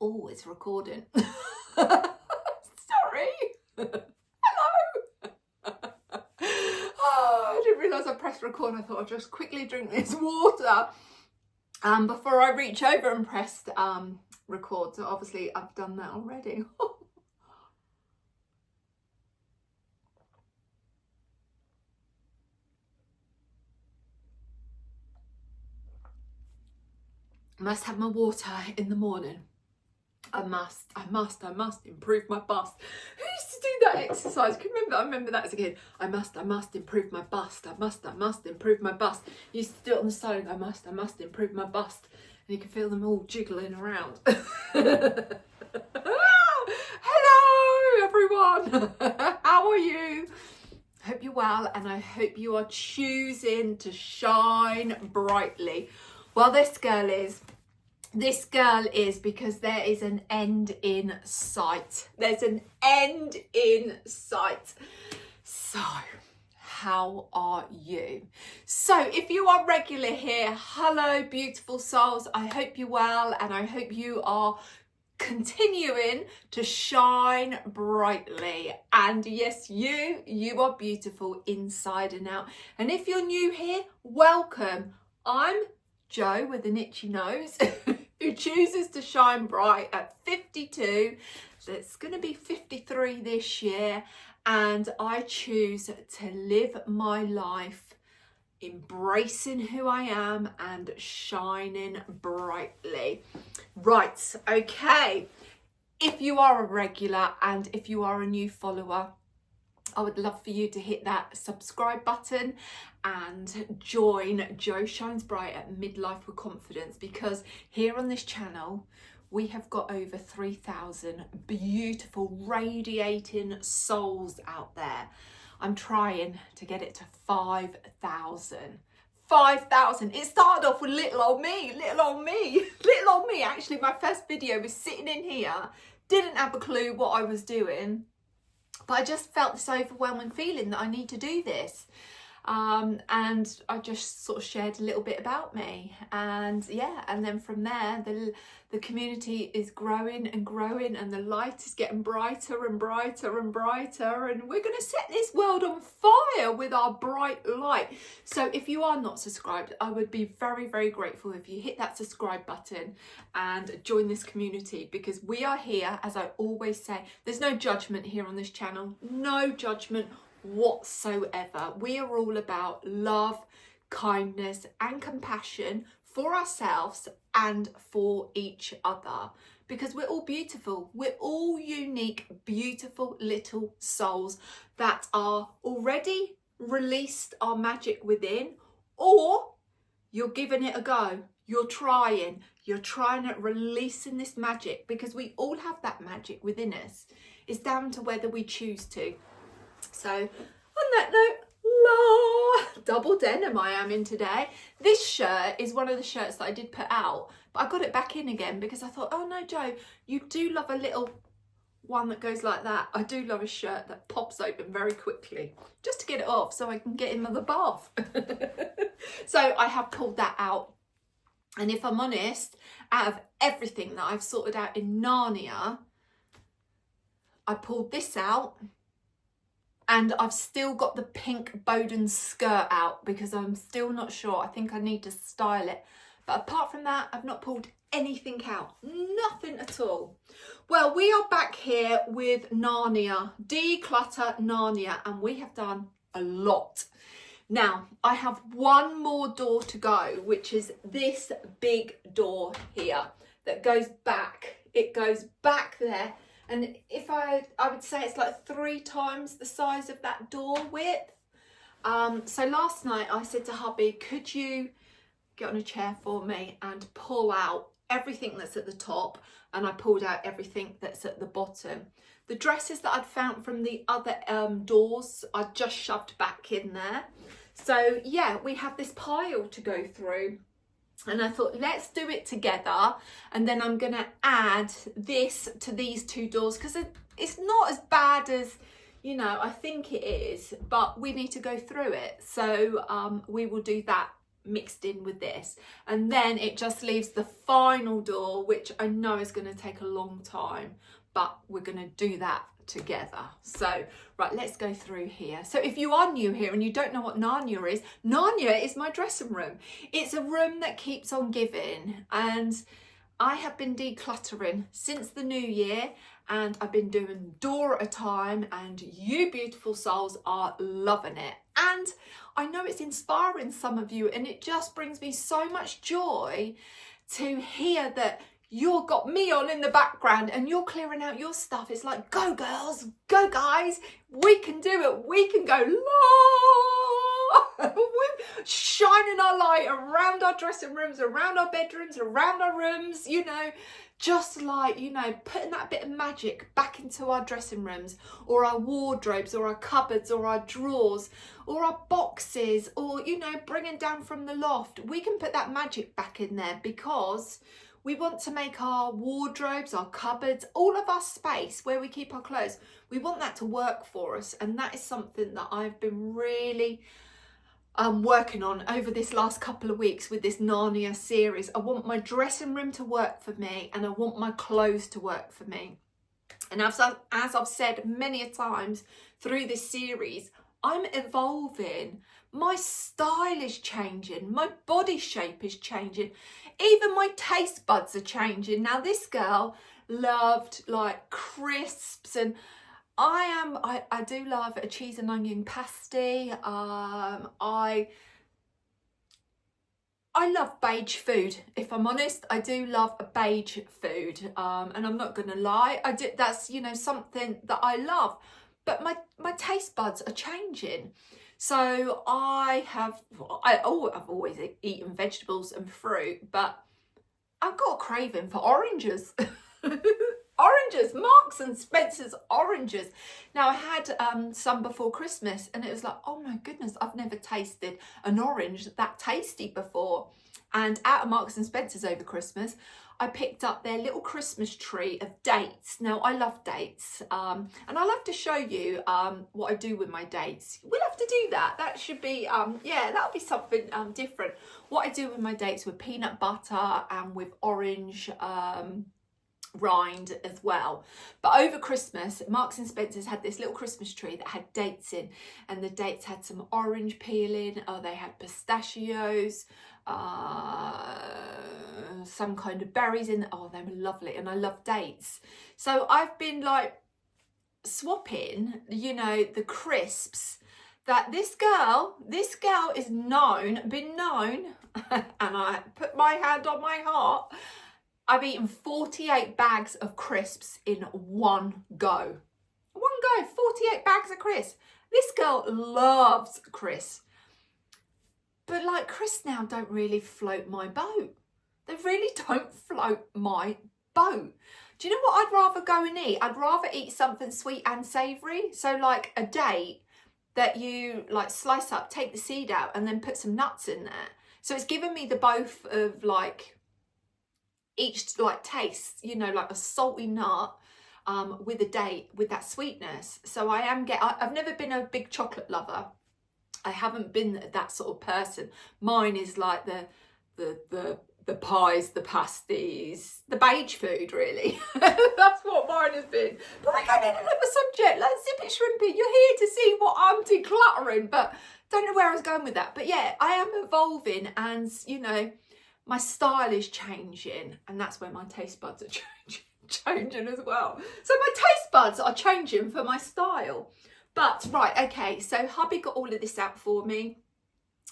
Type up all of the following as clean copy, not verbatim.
Oh, it's recording. Sorry. Hello. Oh, I didn't realise I pressed record. I thought I'd just quickly drink this water before I reach over and press record. So obviously I've done that already. I must have my water in the morning. I must improve my bust. Who used to do that exercise? I remember that as a kid. I must improve my bust. I must improve my bust. You used to do it on the side. I must improve my bust. And you can feel them all jiggling around. Hello, everyone. How are you? Hope you're well, and I hope you are choosing to shine brightly. Well, this girl is because there is an end in sight. There's an end in sight. So, how are you? So, if you are regular here, hello, beautiful souls. I hope you're well, and I hope you are continuing to shine brightly. And yes, you are beautiful inside and out. And if you're new here, welcome. I'm Jo with an itchy nose who chooses to shine bright at 52. So it's going to be 53 this year, and I choose to live my life embracing who I am and shining brightly. Right, okay. If you are a regular and if you are a new follower, I would love for you to hit that subscribe button and join Jo Shines Bright at Midlife with Confidence, because here on this channel we have got over 3,000 beautiful radiating souls out there. I'm trying to get it to 5,000. 5,000. It started off with little old me. Actually, my first video was sitting in here, didn't have a clue what I was doing. But I just felt this overwhelming feeling that I need to do this. And I just sort of shared a little bit about me. And yeah, and then from there, the community is growing and growing, and the light is getting brighter and brighter and brighter. And we're going to set this world on fire with our bright light. So if you are not subscribed, I would be very, very grateful if you hit that subscribe button and join this community, because we are here, as I always say, there's no judgment here on this channel, no judgment whatsoever. We are all about love, kindness and compassion for ourselves and for each other, because we're all beautiful. We're all unique, beautiful little souls that are already released our magic within, or you're giving it a go. You're trying at releasing this magic, because we all have that magic within us. It's down to whether we choose to. So on that note, double denim I am in today. This shirt is one of the shirts that I did put out, but I got it back in again because I thought, oh no, Jo, you do love a little one that goes like that. I do love a shirt that pops open very quickly, just to get it off so I can get in the bath. So I have pulled that out. And if I'm honest, out of everything that I've sorted out in Narnia, I pulled this out. And I've still got the pink Bowden skirt out because I'm still not sure. I think I need to style it. But apart from that, I've not pulled anything out. Nothing at all. Well, we are back here with Narnia, Declutter Narnia, and we have done a lot. Now, I have one more door to go, which is this big door here that goes back. It goes back there. And if I would say it's like 3 times the size of that door width. So last night I said to hubby, could you get on a chair for me and pull out everything that's at the top? And I pulled out everything that's at the bottom. The dresses that I'd found from the other doors, I just shoved back in there. So yeah, we have this pile to go through. And I thought, let's do it together. And then I'm going to add this to these 2 doors, because it's not as bad as, you know, I think it is, but we need to go through it. So we will do that mixed in with this. And then it just leaves the final door, which I know is going to take a long time, but we're going to do that together. So right, let's go through here. So if you are new here and you don't know what Narnia is my dressing room. It's a room that keeps on giving, and I have been decluttering since the new year, and I've been doing door at a time, and you beautiful souls are loving it. And I know it's inspiring some of you, and it just brings me so much joy to hear that you've got me on in the background and you're clearing out your stuff. It's like, go girls, go guys, we can do it. We can go, we're shining our light around our dressing rooms, around our bedrooms, around our rooms, you know, just like, you know, putting that bit of magic back into our dressing rooms, or our wardrobes, or our cupboards, or our drawers, or our boxes, or, you know, bringing down from the loft. We can put that magic back in there, because we want to make our wardrobes, our cupboards, all of our space where we keep our clothes, we want that to work for us. And that is something that I've been really working on over this last couple of weeks with this Narnia series. I want my dressing room to work for me, and I want my clothes to work for me. And as I've said many a times through this series, I'm evolving. My style is changing. My body shape is changing. Even my taste buds are changing. Now, this girl loved like crisps, and I do love a cheese and onion pasty. I love beige food, if I'm honest. I do love a beige food, and I'm not gonna lie, that's, you know, something that I love. But my taste buds are changing. So I've always eaten vegetables and fruit, but I've got a craving for oranges. Oranges, Marks and Spencer's oranges. Now, I had some before Christmas, and it was like, oh my goodness, I've never tasted an orange that tasty before. And out of Marks and Spencer's over Christmas, I picked up their little Christmas tree of dates. Now, I love dates, and I'll have to show you what I do with my dates. We'll have to do that. That should be, yeah, that'll be something different. What I do with my dates with peanut butter and with orange rind as well. But over Christmas, Marks and Spencer's had this little Christmas tree that had dates in, and the dates had some orange peeling, they had pistachios, some kind of berries in. Oh, they were lovely, and I love dates. So I've been like swapping, you know, the crisps that this girl is been known, and I put my hand on my heart, I've eaten 48 bags of crisps in one go. 48 bags of crisps. This girl loves crisps. But like, crisps now don't really float my boat. They really don't float my boat. Do you know what I'd rather go and eat? I'd rather eat something sweet and savoury. So like a date that you like slice up, take the seed out, and then put some nuts in there. So it's given me the both of like each like taste, you know, like a salty nut with a date with that sweetness. So I've never been a big chocolate lover. I haven't been that sort of person. Mine is like the pies, the pasties, the beige food, really. That's what mine has been. But we're going in another subject. Let's zip it, shrimpy. You're here to see what I'm decluttering, but don't know where I was going with that. But yeah, I am evolving, and you know, my style is changing, and that's where my taste buds are changing as well. So my taste buds are changing for my style. But right, okay, so hubby got all of this out for me.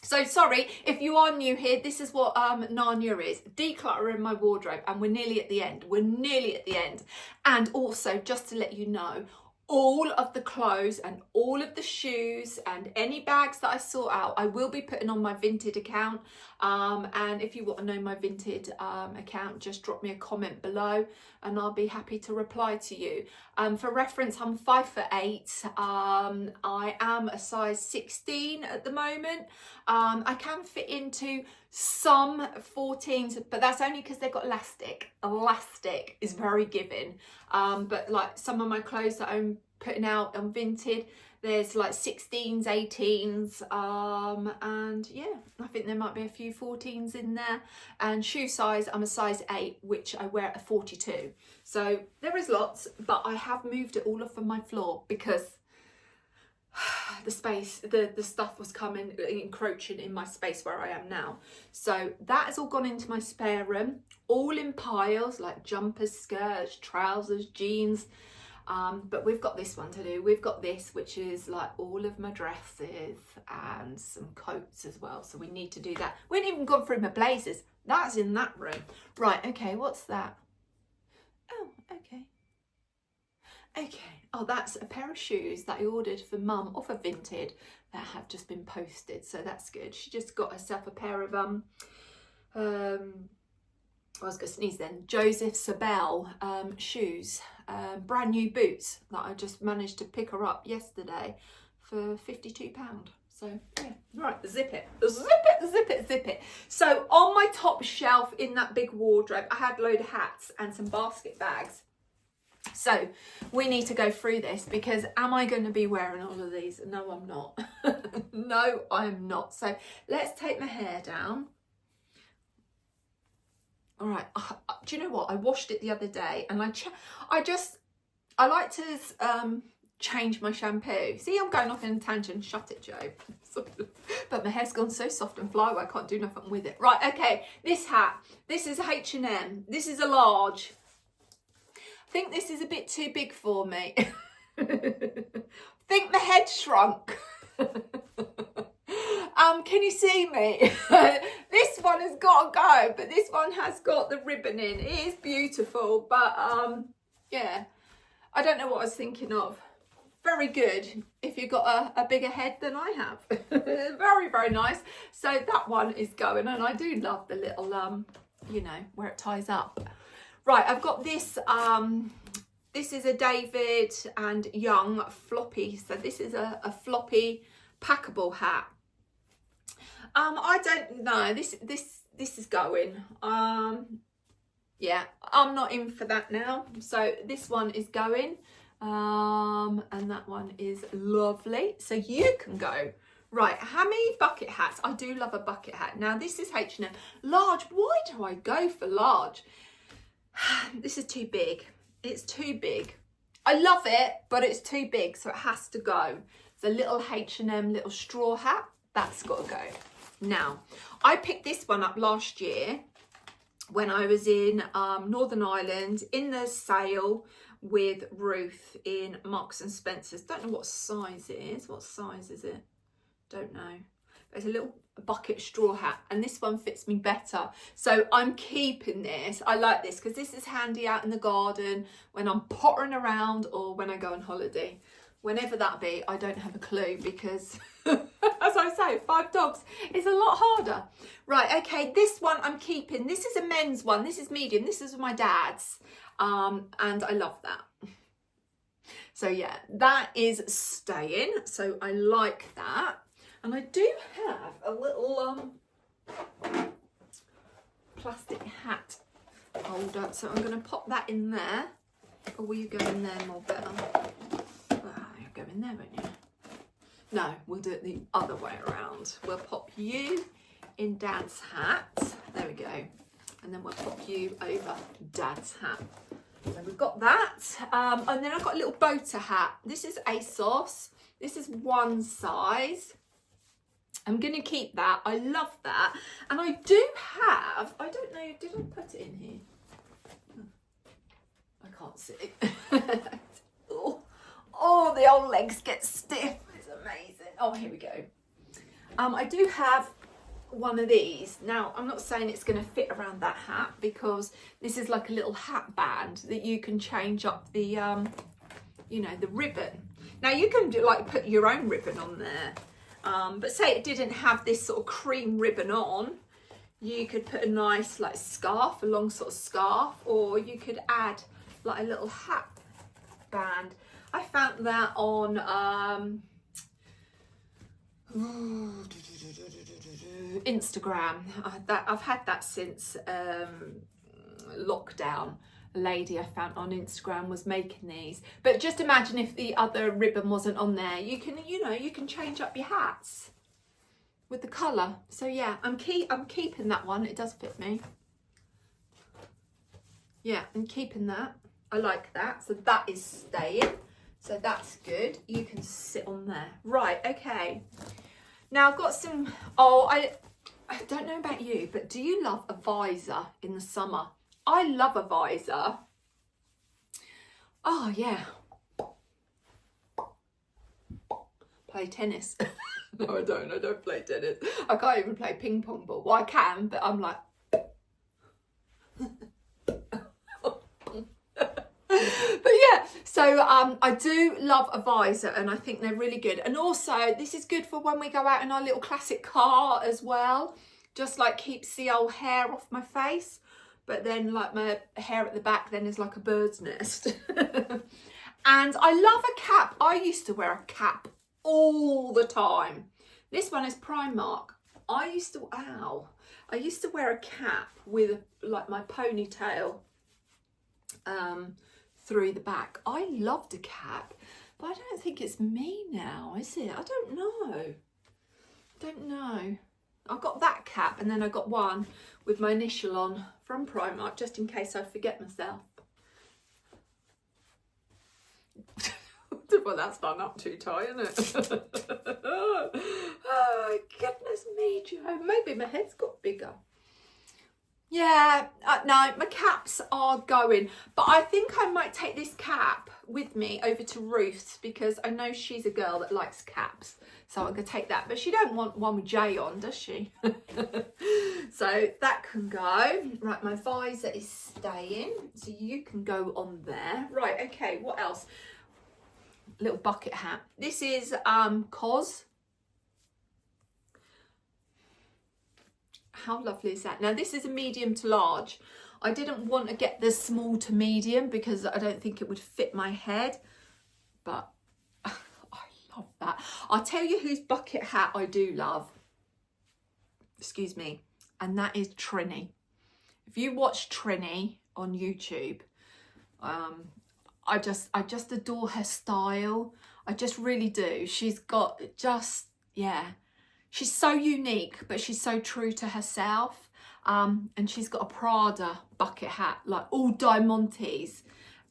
So sorry, if you are new here, this is what Narnia is. Decluttering my wardrobe, and we're nearly at the end. And also, just to let you know, all of the clothes and all of the shoes and any bags that I sort out, I will be putting on my Vinted account. And if you want to know my Vinted account, just drop me a comment below and I'll be happy to reply to you. For reference, I'm 5'8". I am a size 16 at the moment. I can fit into some 14s, but that's only because they've got elastic. Elastic is very giving. But like some of my clothes that I'm putting out on Vinted. There's like 16s, 18s, and yeah, I think there might be a few 14s in there. And shoe size, I'm a size 8, which I wear at a 42. So there is lots, but I have moved it all off of my floor because the space, the stuff was coming, encroaching in my space where I am now. So that has all gone into my spare room, all in piles, like jumpers, skirts, trousers, jeans. But we've got this one to do. We've got this, which is like all of my dresses and some coats as well. So we need to do that. We haven't even gone through my blazers. That's in that room. Right, okay, what's that? Oh, okay. Okay, oh, that's a pair of shoes that I ordered for Mum off of Vinted that have just been posted. So that's good. She just got herself a pair of, I was going to sneeze then, Joseph Sabelle shoes, brand new boots that I just managed to pick her up yesterday for £52. So yeah, right, zip it, zip it, zip it, zip it. So on my top shelf in that big wardrobe, I had a load of hats and some basket bags. So we need to go through this because am I going to be wearing all of these? No, I'm not. No, I'm not. So let's take my hair down. All right, do you know what? I washed it the other day and I like to change my shampoo. See, I'm going off in a tangent. Shut it, Joe. But my hair's gone so soft and fly, I can't do nothing with it. Right, okay, this hat. This is H&M. This is a large. I think this is a bit too big for me. I think my head shrunk. Can you see me? This one has got to go, but this one has got the ribbon in. It is beautiful, but yeah, I don't know what I was thinking of. Very good if you've got a bigger head than I have. Very, very nice. So that one is going, and I do love the little, you know, where it ties up. Right, I've got this, this is a David and Young floppy. So this is a floppy packable hat. I don't know, this is going. Yeah, I'm not in for that now. So this one is going, and that one is lovely. So you can go. Right, how many bucket hats? I do love a bucket hat. Now this is H&M. Large, why do I go for large? This is too big. It's too big. I love it, but it's too big, so it has to go. It's a little H&M little straw hat. That's got to go. Now, I picked this one up last year when I was in Northern Ireland in the sale with Ruth in Marks and Spencer's. Don't know what size it is. What size is it? Don't know. It's a little bucket straw hat, and this one fits me better. So I'm keeping this. I like this because this is handy out in the garden when I'm pottering around or when I go on holiday. Whenever that be, I don't have a clue because, as I say, 5 dogs is a lot harder. Right, okay, this one I'm keeping. This is a men's one. This is medium. This is my dad's, and I love that. So yeah, that is staying. So I like that. And I do have a little plastic hat holder. So I'm going to pop that in there. Or will you go in there more better? You'll go in there, won't you? No, we'll do it the other way around. We'll pop you in Dad's hat. There we go. And then we'll pop you over Dad's hat. So we've got that. And then I've got a little boater hat. This is ASOS. This is one size. I'm going to keep that. I love that. And I do have, I don't know, did I put it in here? I can't see. Oh, the old legs get stiff. It's amazing. Oh, here we go. I do have one of these. Now, I'm not saying it's going to fit around that hat because this is like a little hat band that you can change up the, you know, the ribbon. Now, you can do like put your own ribbon on there. But say it didn't have this sort of cream ribbon on, you could put a nice like scarf, a long sort of scarf, or you could add like a little hat band. I found that on Instagram. I've had that since lockdown. a lady I found on Instagram was making these. But just imagine if the other ribbon wasn't on there. You can, you know, you can change up your hats with the colour. So yeah, I'm keeping that one. It does fit me. Yeah, I'm keeping that. I like that. So that is staying. So that's good. You can sit on there. Right, okay. Now I've got some, I don't know about you, but do you love a visor in the summer? I love a visor. Oh yeah. Play tennis. No, I don't play tennis. I can't even play ping pong ball. Well, I can, but I'm like. But yeah, so I do love a visor, and I think they're really good. And also, this is good for when we go out in our little classic car as well. Just like keeps the old hair off my face, but then like my hair at the back then is like a bird's nest. And I love a cap. I used to wear a cap all the time. This one is Primark. I used to wear a cap with like my ponytail through the back. I loved a cap, but I don't think it's me now, is it? I don't know. I got that cap, and then I got one with my initial on from Primark, just in case I forget myself. Well, that's done up too tight, isn't it? Oh, goodness me, Joe. Maybe my head's got bigger. Yeah, no, my caps are going, but I think I might take this cap with me over to Ruth's, because I know she's a girl that likes caps, so I'm going to take that. But she don't want one with J on, does she? So that can go. Right, my visor is staying, so you can go on there. Right, okay, what else? Little bucket hat. This is COS. How lovely is that? Now this is a medium to large. I didn't want to get the small to medium because I don't think it would fit my head, but I love that. I'll tell you whose bucket hat I do love. Excuse me. And that is Trini. If you watch Trini on YouTube, I just adore her style. I just really do. She's got just, yeah. She's so unique, but she's so true to herself. And she's got a Prada bucket hat, like all diamantes.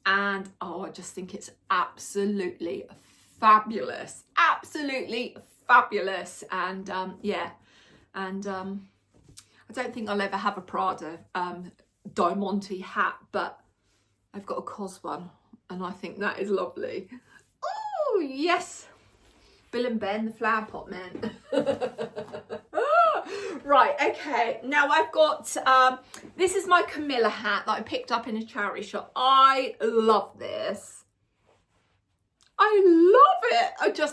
And oh, I just think it's absolutely fabulous. Absolutely fabulous. And yeah. And I don't think I'll ever have a Prada diamante hat, but I've got a COS one, and I think that is lovely. Oh, yes. Bill and Ben, the flower pot men. Right, okay. Now I've got, this is my Camilla hat that I picked up in a charity shop. I love this. I love it.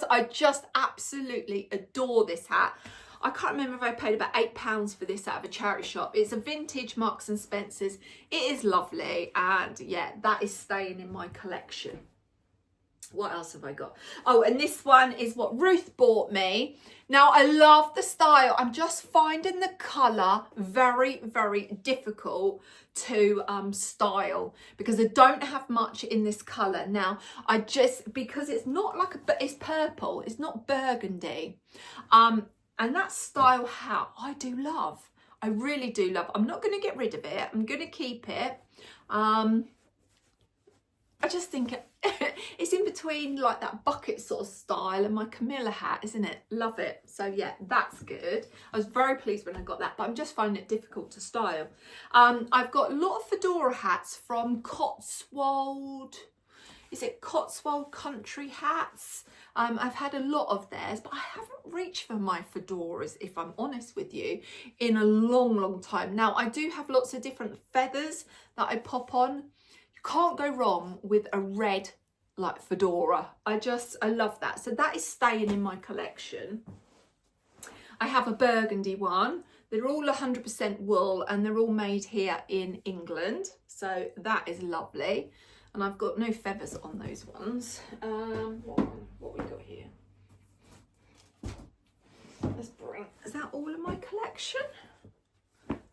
I just absolutely adore this hat. I can't remember if I paid about £8 for this out of a charity shop. It's a vintage Marks and Spencer's. It is lovely, and yeah, that is staying in my collection. What else have I got? Oh, and this one is what Ruth bought me. Now, I love the style. I'm just finding the colour very, very difficult to style, because I don't have much in this colour. Now, because it's not like it's purple, it's not burgundy. And that style hat I do love. I really do love. I'm not going to get rid of it. I'm going to keep it. I just think it's in between like that bucket sort of style and my Camilla hat, isn't it? Love it. So yeah, that's good. I was very pleased when I got that, but I'm just finding it difficult to style. I've got a lot of fedora hats from Cotswold. Is it Cotswold Country Hats? I've had a lot of theirs, but I haven't reached for my fedoras, if I'm honest with you, in a long, long time. Now, I do have lots of different feathers that I pop on. You can't go wrong with a red like fedora. I love that. So that is staying in my collection. I have a burgundy one. They're all 100% wool, and they're all made here in England. So that is lovely. And I've got no feathers on those ones. What we got here? Let's bring, is that all of my collection?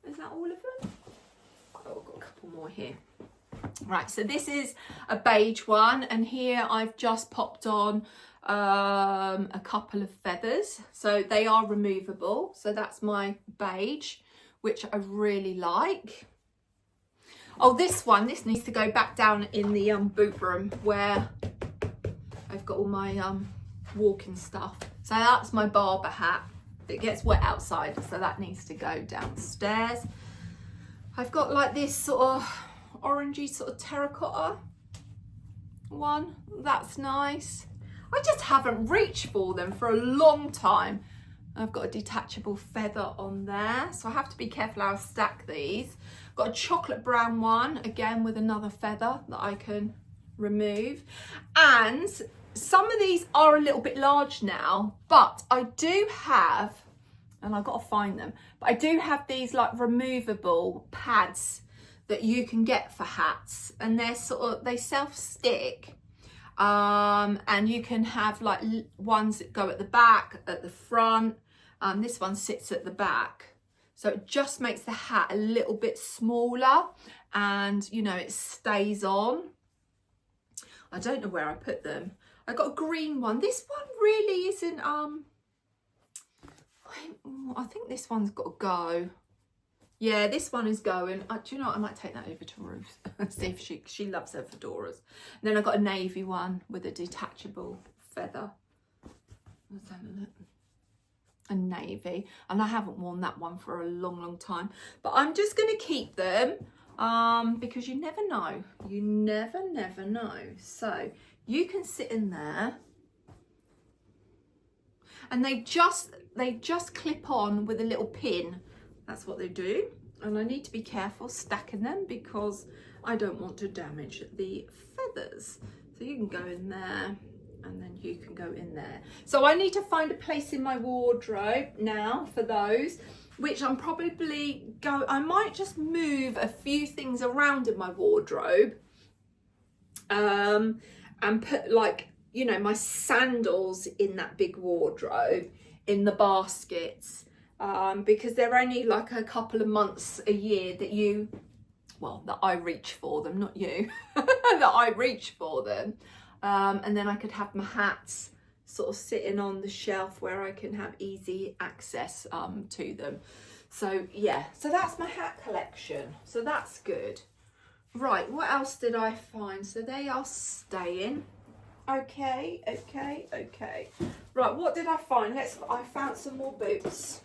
Is that all of them? Oh, I've got a couple more here. Right, so this is a beige one, and here I've just popped on a couple of feathers, so they are removable. So that's my beige, which I really like. Oh, this needs to go back down in the boot room where I've got all my walking stuff. So that's my barber hat. It gets wet outside, so that needs to go downstairs. I've got like this sort of orangey sort of terracotta one. That's nice. I just haven't reached for them for a long time. I've got a detachable feather on there, so I have to be careful how I stack these. Got a chocolate brown one, again with another feather that I can remove. And some of these are a little bit large now, but I do have, and I've got to find them, but I do have these like removable pads that you can get for hats, and they're sort of, they self-stick. And you can have like ones that go at the back, at the front. This one sits at the back. So it just makes the hat a little bit smaller, and you know, it stays on. I don't know where I put them. I got a green one. This one really isn't, I think this one's got to go. Yeah, this one is going. Do you know what? I might take that over to Ruth and see if she loves her fedoras. And then I've got a navy one with a detachable feather. Let's have a look. A navy. And I haven't worn that one for a long, long time. But I'm just going to keep them because you never know. You never know. So you can sit in there. And they just clip on with a little pin. That's what they do, and I need to be careful stacking them because I don't want to damage the feathers. So you can go in there, and then you can go in there. So I need to find a place in my wardrobe now for those, which I'm probably I might just move a few things around in my wardrobe, and put, like, you know, my sandals in that big wardrobe in the baskets. Because they're only like a couple of months a year that I reach for them, not you, that I reach for them. And then I could have my hats sort of sitting on the shelf where I can have easy access to them. So yeah, so that's my hat collection. So that's good. Right, what else did I find? So they are staying. Okay. Right, what did I find? I found some more boots.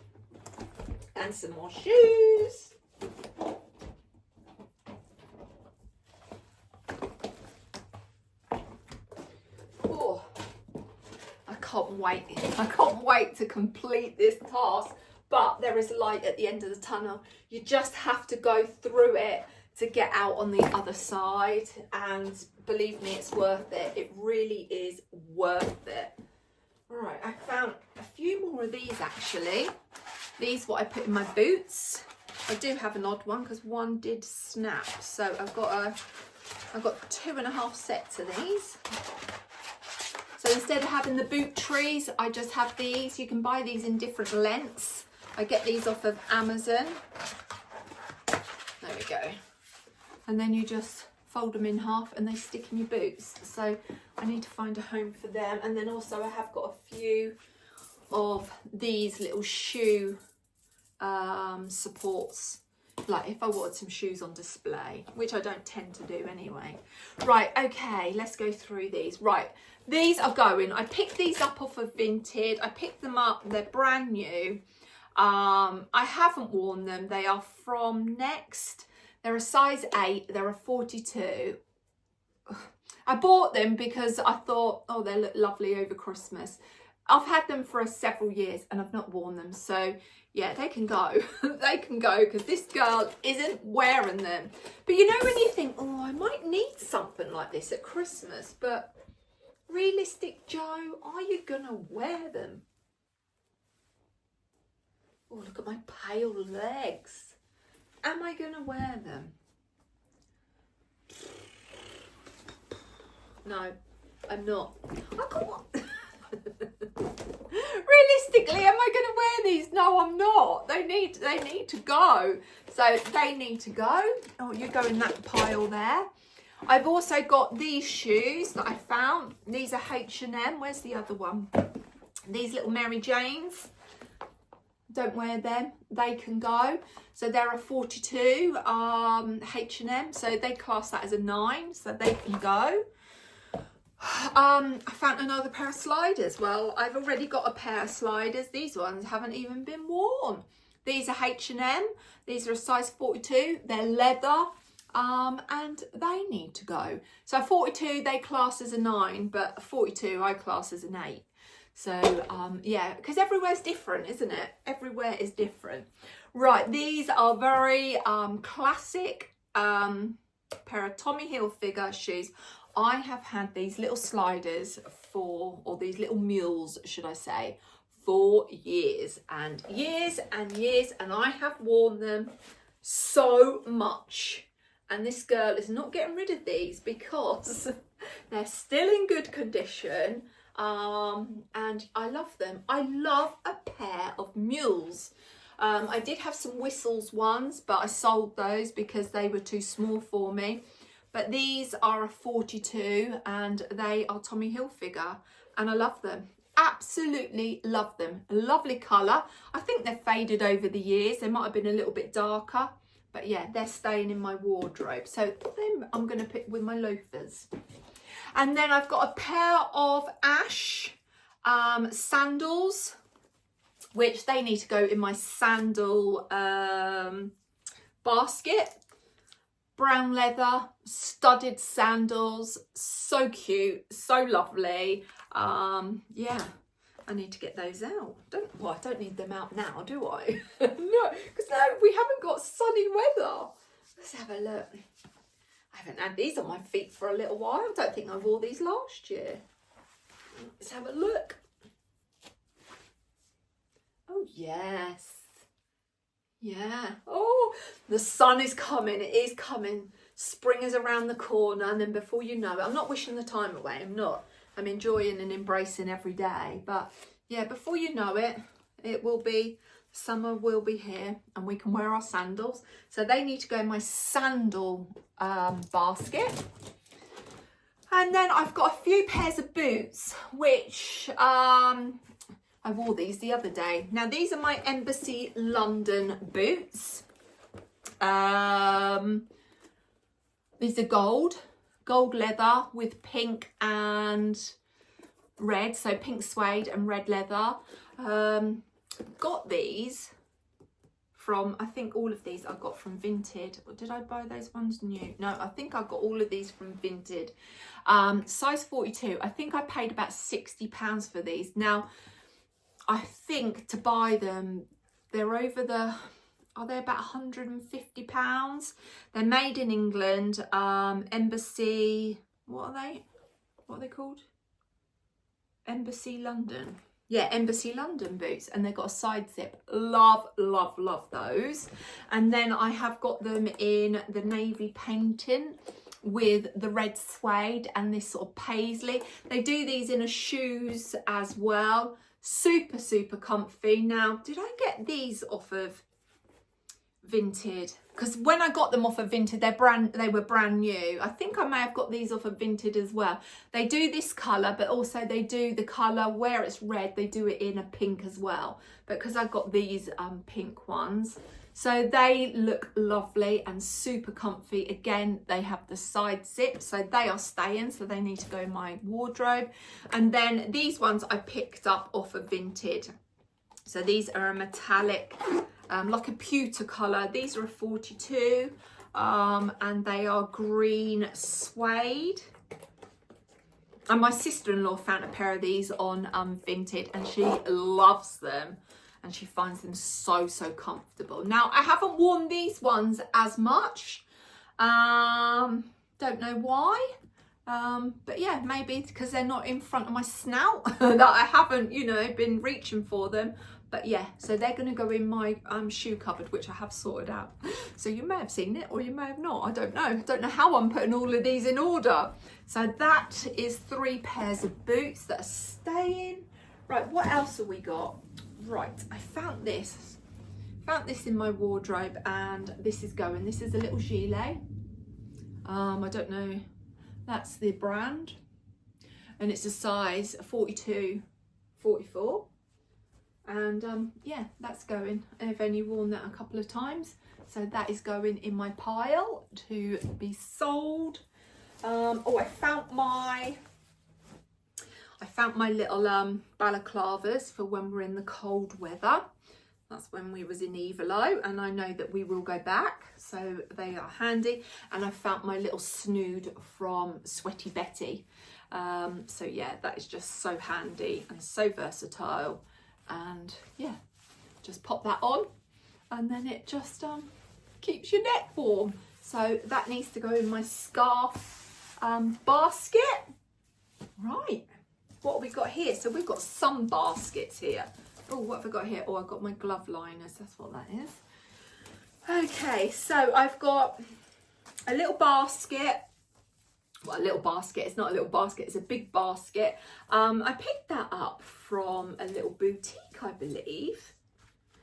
And some more shoes. Oh, I can't wait. I can't wait to complete this task. But there is light at the end of the tunnel. You just have to go through it to get out on the other side. And believe me, it's worth it. It really is worth it. All right, I found a few more of these actually. These what I put in my boots. I do have an odd one because one did snap. So I've got 2.5 sets of these. So instead of having the boot trees, I just have these. You can buy these in different lengths. I get these off of Amazon. There we go. And then you just fold them in half and they stick in your boots. So I need to find a home for them. And then also I have got a few of these little shoe supports, like if I wanted some shoes on display, which I don't tend to do anyway. Right, okay, let's go through these. Right, these are going. I picked these up off of Vinted. I picked them up, they're brand new. I haven't worn them. They are from Next. They're a size 8, they're a 42. I bought them because I thought, oh, they look lovely over Christmas. I've had them for several years and I've not worn them. So yeah, they can go. They can go because this girl isn't wearing them. But you know when you think, oh, I might need something like this at Christmas. But realistic Joe, are you going to wear them? Oh, look at my pale legs. Am I going to wear them? No, I'm not. I can't. Realistically, am I going to wear these? No, I'm not. They need to go. So they need to go. Oh, you go in that pile there. I've also got these shoes that I found. These are H&M. Where's the other one? These little Mary Janes. Don't wear them. They can go. So they're a 42 H&M. So they class that as a 9. So they can go. I found another pair of sliders. Well, I've already got a pair of sliders. These ones haven't even been worn. These are H&M. These are a size 42. They're leather. And they need to go. So 42 they class as a 9, but 42 I class as an 8. So yeah, because everywhere's different, isn't it? Everywhere is different. Right, these are very classic pair of Tommy Hilfiger shoes. I have had these little sliders or these little mules, should I say, for years and years and years, and I have worn them so much. And this girl is not getting rid of these because they're still in good condition. And I love them. I love a pair of mules. I did have some Whistles ones, but I sold those because they were too small for me. But these are a 42 and they are Tommy Hilfiger and I love them. Absolutely love them. A lovely colour. I think they've faded over the years. They might have been a little bit darker. But yeah, they're staying in my wardrobe. So them I'm going to pick with my loafers. And then I've got a pair of Ash sandals, which they need to go in my sandal basket. Brown leather, studded sandals. So cute, so lovely. Yeah. I need to get those out. I don't need them out now, do I? No, because now we haven't got sunny weather. Let's have a look. I haven't had these on my feet for a little while. I don't think I wore these last year. Let's have a look. Oh, yes. Yeah. Oh, the sun is coming. It is coming. Spring is around the corner. And then before you know it, I'm not wishing the time away. I'm not. I'm enjoying and embracing every day. But yeah, before you know it, summer will be here and we can wear our sandals. So they need to go in my sandal basket. And then I've got a few pairs of boots, which I wore these the other day. Now these are my Embassy London boots. These are gold leather with pink and red, so pink suede and red leather. Got these from, I think all of these I got from Vinted. Or did I buy those ones new? No, I think I got all of these from Vinted. Size 42. I think I paid about £60 for these. Now, I think to buy them, they're are they about £150? They're made in England. Embassy, what are they called? Embassy London. Yeah, Embassy London boots, and they've got a side zip. Love, love, love those. And then I have got them in the navy painting with the red suede and this sort of paisley. They do these in a shoes as well. Super, super comfy. Now, did I get these off of Vinted? Because when I got them off of Vinted, they were brand new. I think I may have got these off of Vinted as well. They do this colour, but also they do the colour where it's red, they do it in a pink as well. But because I got these pink ones, so they look lovely and super comfy. Again, they have the side zip, so they are staying, so they need to go in my wardrobe. And then these ones I picked up off of Vinted. So these are a metallic, like a pewter colour. These are a 42 and they are green suede. And my sister-in-law found a pair of these on Vinted and she loves them and she finds them so, so comfortable. Now, I haven't worn these ones as much. Don't know why. But yeah, maybe because they're not in front of my snout that I haven't, been reaching for them. But yeah, so they're going to go in my shoe cupboard, which I have sorted out. So you may have seen it or you may have not. I don't know. I don't know how I'm putting all of these in order. So that is 3 pairs of boots that are staying. Right, what else have we got? Right, I found this. Found this in my wardrobe and this is going. This is a little gilet. I don't know That's the brand, and it's a size 42, 44. And yeah, that's going. I've only worn that a couple of times, so that is going in my pile to be sold. Oh, I found my little balaclavas for when we're in the cold weather. That's when we was in Evelo, and I know that we will go back, so they are handy. And I found my little snood from Sweaty Betty. So yeah, that is just so handy and so versatile. And yeah, just pop that on, and then it just keeps your neck warm. So that needs to go in my scarf basket. Right, what have we got here? So we've got some baskets here. Oh, what have I got here? Oh, I've got my glove liners, that's what that is. Okay, so I've got a little basket. Well, a little basket, it's not a little basket, it's a big basket. I picked that up from a little boutique, I believe.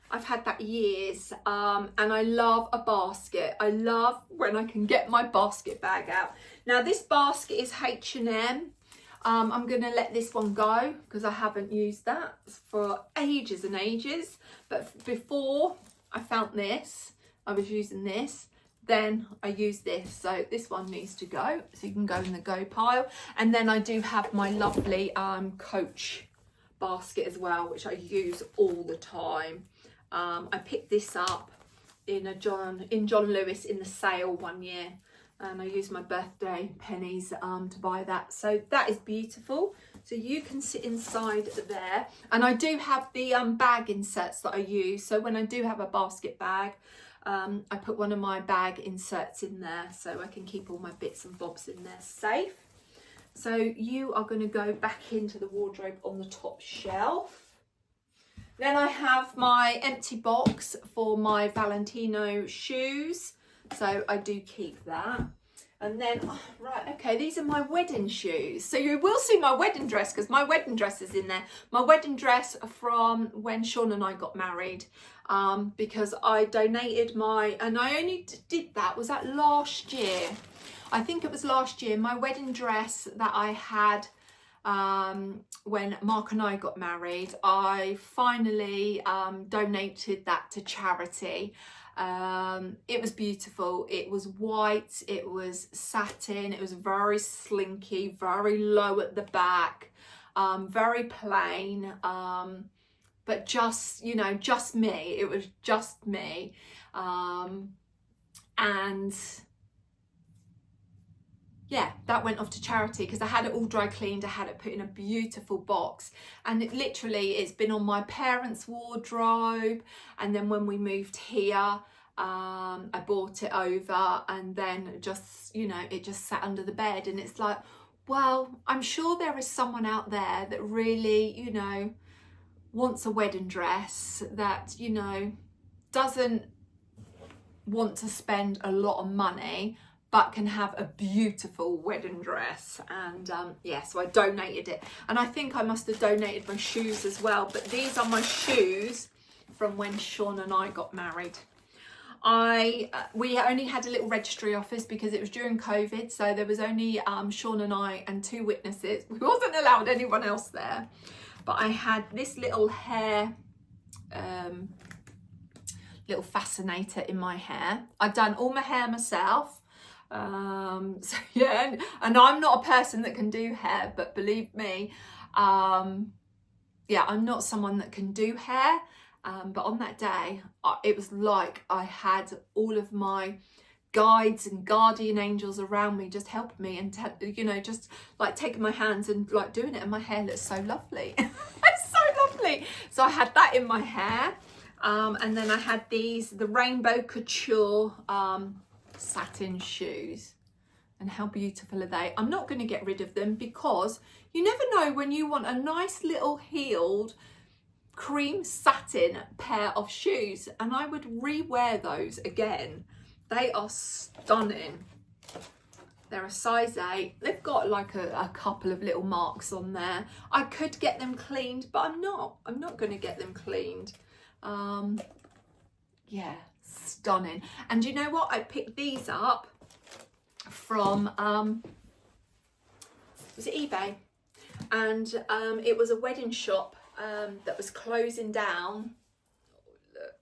I've had that years, and I love a basket. I love when I can get my basket bag out. Now this basket is H&M. I'm gonna let this one go because I haven't used that for ages and ages. But before I found this, I was using this. Then I use this, so this one needs to go, so you can go in the go pile. And then I do have my lovely Coach basket as well, which I use all the time. I picked this up in John Lewis in the sale one year, and I used my birthday pennies to buy that. So that is beautiful. So you can sit inside there, and I do have the bag inserts that I use. So when I do have a basket bag, I put one of my bag inserts in there so I can keep all my bits and bobs in there safe. So you are going to go back into the wardrobe on the top shelf. Then I have my empty box for my Valentino shoes, so I do keep that. And then, right, okay, these are my wedding shoes. So you will see my wedding dress because my wedding dress is in there. My wedding dress from when Sean and I got married, because I donated and I only did that, was that last year? I think it was last year. My wedding dress that I had when Mark and I got married, I finally donated that to charity. It was beautiful. It was white, it was satin, it was very slinky, very low at the back, very plain, but just, you know, just me. It was just me. And yeah, that went off to charity because I had it all dry cleaned. I had it put in a beautiful box, and it's been on my parents' wardrobe. And then when we moved here, I bought it over, and then just, you know, it just sat under the bed. And it's like, well, I'm sure there is someone out there that really, you know, wants a wedding dress, that, you know, doesn't want to spend a lot of money, but can have a beautiful wedding dress. And yeah, so I donated it. And I think I must have donated my shoes as well, but these are my shoes from when Sean and I got married. We only had a little registry office because it was during COVID, so there was only Sean and I and 2 witnesses. We wasn't allowed anyone else there. But I had this little hair, little fascinator in my hair. I've done all my hair myself. So yeah, and I'm not a person that can do hair, but believe me, yeah, I'm not someone that can do hair. But on that day, it was like I had all of my guides and guardian angels around me, just helping me, and you know, just like taking my hands and like doing it, and my hair looks so lovely. It's so lovely. So I had that in my hair, and then I had the Rainbow Couture satin shoes. And how beautiful are they? I'm not going to get rid of them because you never know when you want a nice little heeled cream satin pair of shoes, and I would re-wear those again. They are stunning. They're a size 8. They've got like a couple of little marks on there. I could get them cleaned, but I'm not going to get them cleaned. Yeah, stunning. And you know what? I picked these up from was it eBay? And it was a wedding shop that was closing down. Look,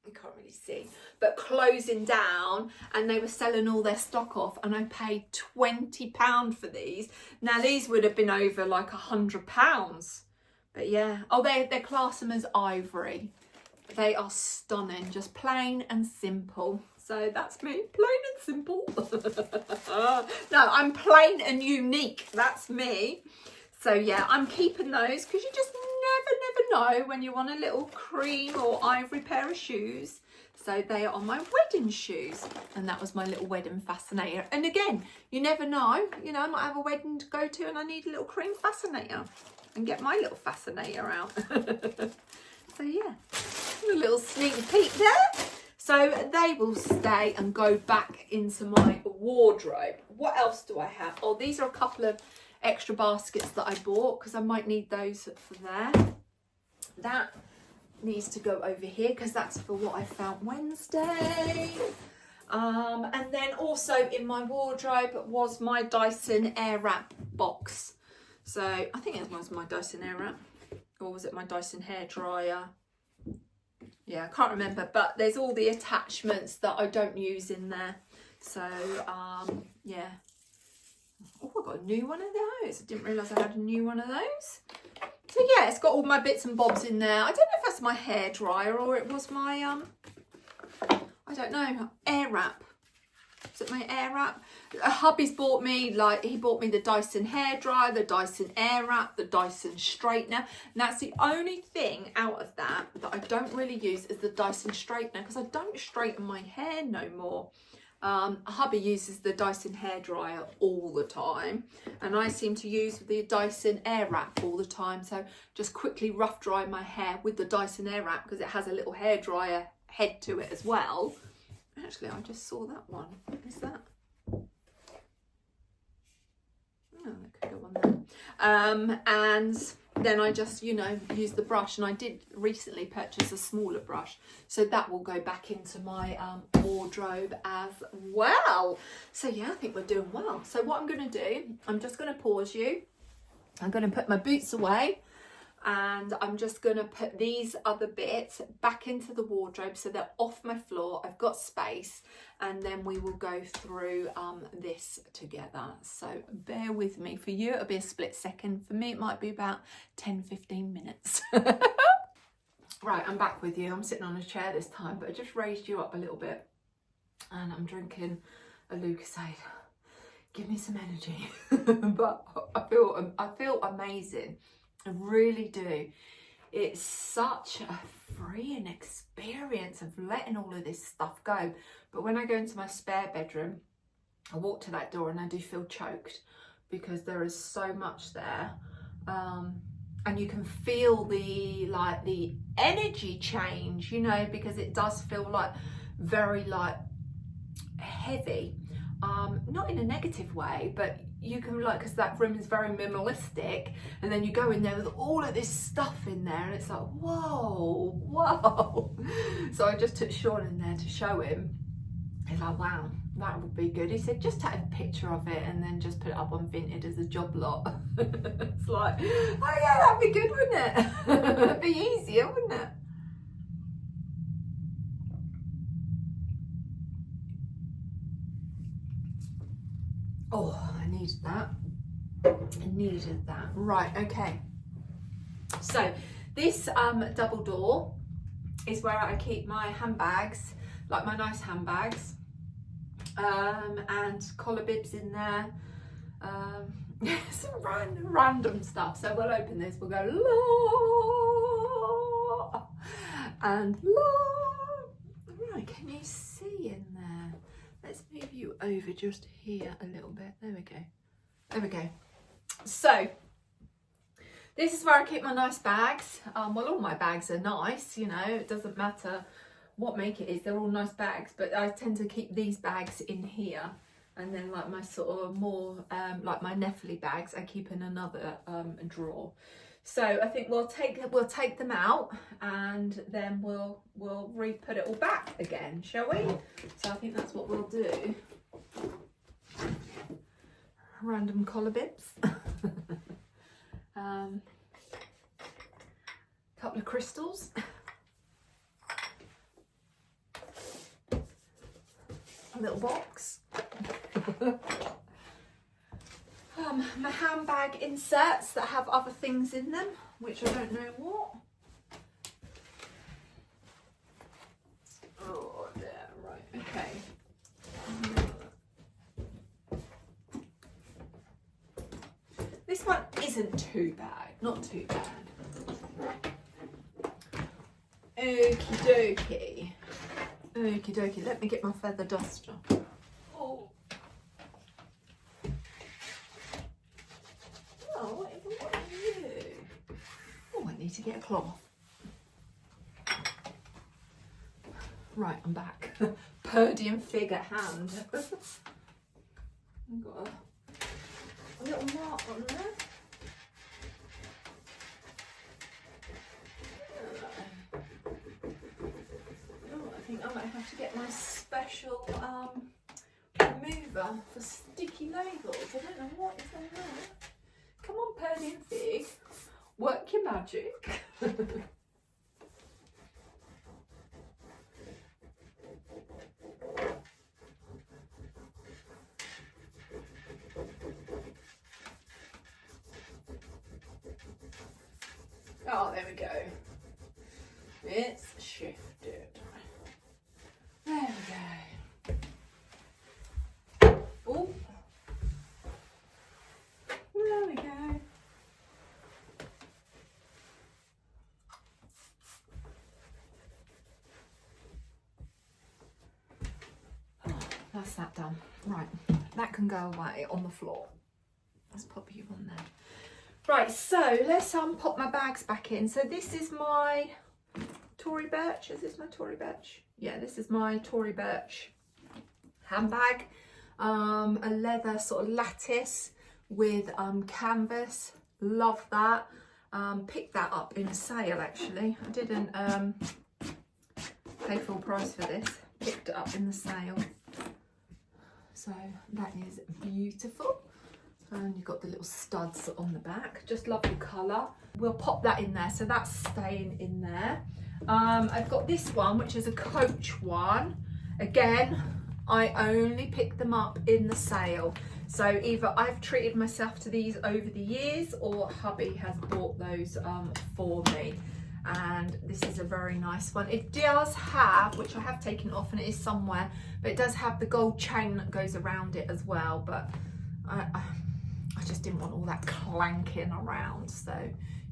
you can't really see, but closing down, and they were selling all their stock off, and I paid £20 for these. Now these would have been over like £100, but yeah. Oh, they class them as ivory. They are stunning, just plain and simple. So that's me, plain and simple. No, I'm plain and unique. That's me. So yeah, I'm keeping those because you just never know when you want a little cream or ivory pair of shoes. So they are my wedding shoes, and that was my little wedding fascinator. And again, you never know, you know, I might have a wedding to go to and I need a little cream fascinator, and get my little fascinator out. So yeah, a little sneak peek there. So they will stay and go back into my wardrobe. What else do I have? Oh, these are a couple of extra baskets that I bought because I might need those for there. That needs to go over here because that's for what I found Wednesday. And then also in my wardrobe was my Dyson Airwrap box. So I think it was my Dyson Airwrap, or was it my Dyson hairdryer? Yeah, I can't remember, but there's all the attachments that I don't use in there. So yeah. Oh, I got a new one of those. I didn't realise I had a new one of those. So yeah, it's got all my bits and bobs in there. I don't know if that's my hairdryer or it was my I don't know, Airwrap. Is it my Airwrap? Hubby's bought me, like, he bought me the Dyson hairdryer, the Dyson Airwrap, the Dyson straightener. And that's the only thing out of that I don't really use is the Dyson straightener, because I don't straighten my hair no more. Hubby uses the Dyson hairdryer all the time, and I seem to use the Dyson Airwrap all the time. So just quickly rough dry my hair with the Dyson Airwrap because it has a little hairdryer head to it as well. Actually, I just saw that one. What is that? Oh, that could go on there. And then I just, you know, use the brush. And I did recently purchase a smaller brush, so that will go back into my wardrobe as well. So yeah, I think we're doing well. So what I'm going to do, I'm just going to pause you. I'm going to put my boots away, and I'm just going to put these other bits back into the wardrobe so they're off my floor. I've got space, and then we will go through this together. So bear with me. For you, it'll be a split second. For me, it might be about 10-15 minutes. Right, I'm back with you. I'm sitting on a chair this time, but I just raised you up a little bit, and I'm drinking a Lucozade. Give me some energy. But I feel amazing. I really do. It's such a freeing experience of letting all of this stuff go. But when I go into my spare bedroom, I walk to that door and I do feel choked because there is so much there. And you can feel the energy change, you know, because it does feel like very heavy. Not in a negative way, but you can because that room is very minimalistic, and then you go in there with all of this stuff in there and it's like whoa. So I just took Sean in there to show him. He's like, wow, that would be good. He said just take a picture of it and then just put it up on Vinted as a job lot. It's like, oh yeah, that'd be good, wouldn't it? It'd be easier, wouldn't it? Oh, I needed that. Right, okay. So this double door is where I keep my handbags, like my nice handbags, and collar bibs in there. Some random stuff. So we'll open this, we'll go la and la. Right, can you see in there? Let's move you over just here a little bit. There we go. There we go. So this is where I keep my nice bags. Well, all my bags are nice, you know, it doesn't matter what make it is, they're all nice bags, but I tend to keep these bags in here, and then like my sort of more like my Neffly bags I keep in another drawer. So I think we'll take them out, and then we'll re-put it all back again, shall we? So I think that's what we'll do. random collar bibs. Couple of crystals. A little box. My handbag inserts that have other things in them, which I don't know what. Oh, there, right, okay. This one isn't too bad, not too bad. Okie dokie. Okie dokie, let me get my feather duster. Oh. Oh, what are you? Oh, I need to get a cloth. Right, I'm back. Purdy and fig at hand. I've got a little mark on there. I think I might have to get my special remover for sticky labels. I don't know what is on there. Come on, Purdy and fig, work your magic. Oh, there we go. It's shifted. There we go. Oh, there we go. Oh, that's that done. Right, that can go away on the floor. Let's pop you on there. Right, so let's pop my bags back in. So this is my Tory Burch. Is this my Tory Burch? Yeah, this is my Tory Burch handbag. A leather sort of lattice with canvas. Love that. Picked that up in a sale actually. I didn't pay full price for this. Picked it up in the sale. So that is beautiful. And you've got the little studs on the back. Just lovely colour. We'll pop that in there. So that's staying in there. I've got this one, which is a Coach one. Again, I only picked them up in the sale. So either I've treated myself to these over the years or hubby has bought those for me. And this is a very nice one. It does have, which I have taken off and it is somewhere, but it does have the gold chain that goes around it as well. But I just didn't want all that clanking around, so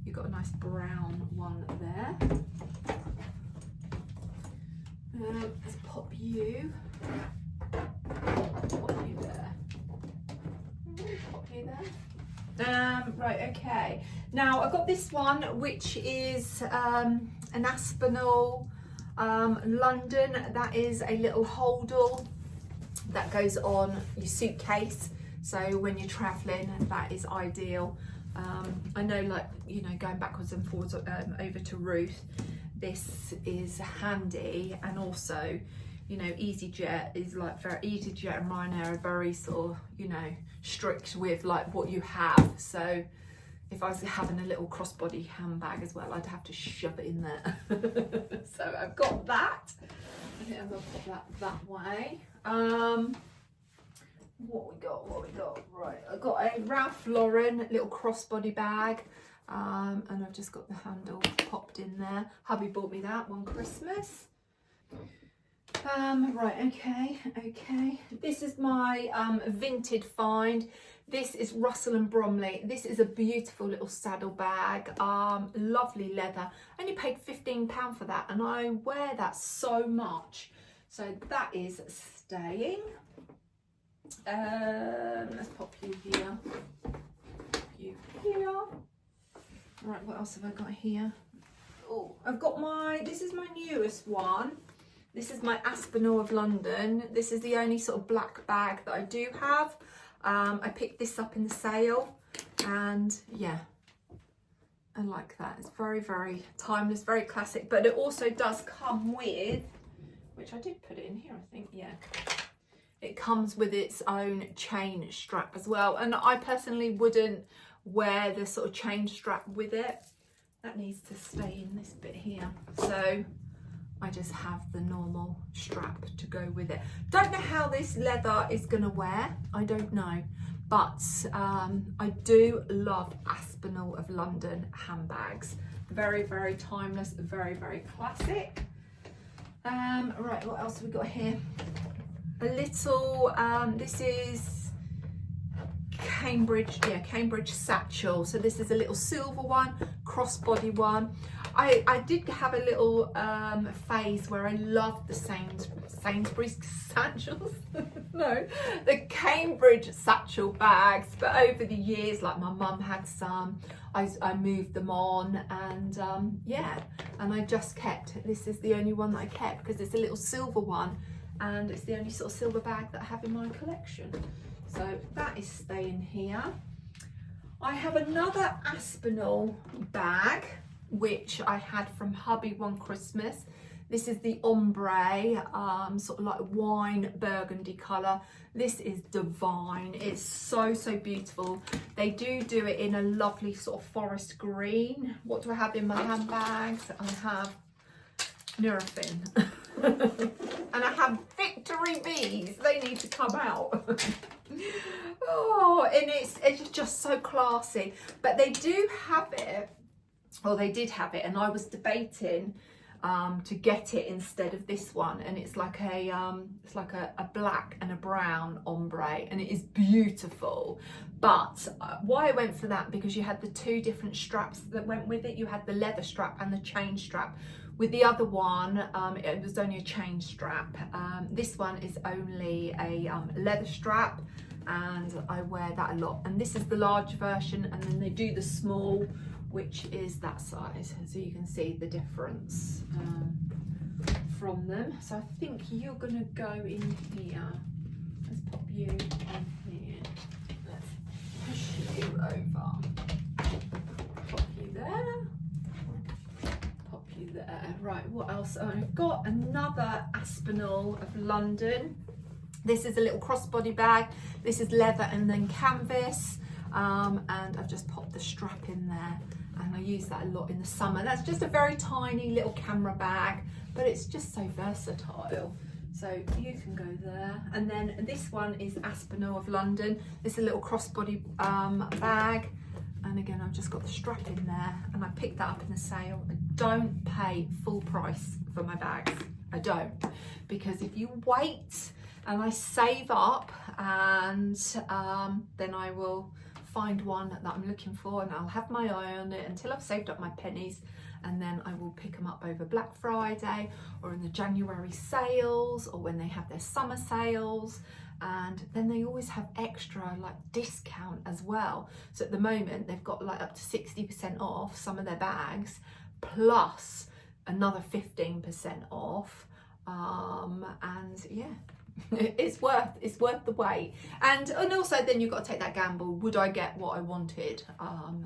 you've got a nice brown one there. Let's pop you there. Pop you there. Right, okay. Now I've got this one, which is an Aspinall London. That is a little holdall that goes on your suitcase. So when you're traveling, that is ideal. I know, like, you know, going backwards and forwards over to Ruth, this is handy. And also, you know, EasyJet is like EasyJet and Ryanair are very sort of, you know, strict with like what you have. So if I was having a little crossbody handbag as well, I'd have to shove it in there. So I've got that. I think I'm gonna put that way. What we got? Right, I've got a Ralph Lauren little crossbody bag, and I've just got the handle popped in there. Hubby bought me that one Christmas. Right, okay. This is my vintage find. This is Russell and Bromley. This is a beautiful little saddle bag, lovely leather. I only paid £15 for that, and I wear that so much. So that is staying. Let's pop you here. Right, what else have I got here? Oh, I've got this is my newest one. This is my Aspinall of London. This is the only sort of black bag that I do have. I picked this up in the sale, and yeah, I like that. It's very, very timeless, very classic, but it also does come with, which I did put it in here, I think, yeah. It comes with its own chain strap as well, and I personally wouldn't wear the sort of chain strap with it. That needs to stay in this bit here, so I just have the normal strap to go with it. Don't know how this leather is going to wear, I don't know, but I do love Aspinall of London handbags. Very, very timeless, very, very classic. Right, what else have we got here? A little, this is Cambridge satchel. So this is a little silver one, crossbody one. I did have a little phase where I loved the Sainsbury's satchels. No, the Cambridge satchel bags, but over the years, like my mum had some, I moved them on, and yeah, and I just kept, this is the only one that I kept because it's a little silver one, and it's the only sort of silver bag that I have in my collection. So that is staying here. I have another Aspinall bag, which I had from hubby one Christmas. This is the ombre, sort of like wine burgundy colour. This is divine. It's so, so beautiful. They do it in a lovely sort of forest green. What do I have in my handbags? I have Nurofen. And I have Victory Bees. They need to come out. Oh, and it's just so classy. But they do have it, or they did have it, and I was debating to get it instead of this one, and it's like a black and a brown ombre, and it is beautiful. But why I went for that, because you had the two different straps that went with it. You had the leather strap and the chain strap. With the other one, it was only a chain strap. This one is only a leather strap, and I wear that a lot. And this is the large version, and then they do the small, which is that size, so you can see the difference from them. So I think you're gonna go in here. Let's pop you in here. Let's push you over. Pop you there. Pop you there. Right, what else? Oh, I've got another Aspinall of London. This is a little crossbody bag. This is leather and then canvas. And I've just popped the strap in there, and I use that a lot in the summer. That's just a very tiny little camera bag, but it's just so versatile. So you can go there. And then this one is Aspinall of London. This is a little crossbody bag, and again I've just got the strap in there, and I picked that up in the sale. I don't pay full price for my bags. I don't, because if you wait and I save up, and then I will find one that I'm looking for, and I'll have my eye on it until I've saved up my pennies, and then I will pick them up over Black Friday or in the January sales, or when they have their summer sales. And then they always have extra like discount as well. So at the moment they've got like up to 60% off some of their bags, plus another 15% off, and yeah, it's worth the wait. And also then you've got to take that gamble. Would I get what I wanted?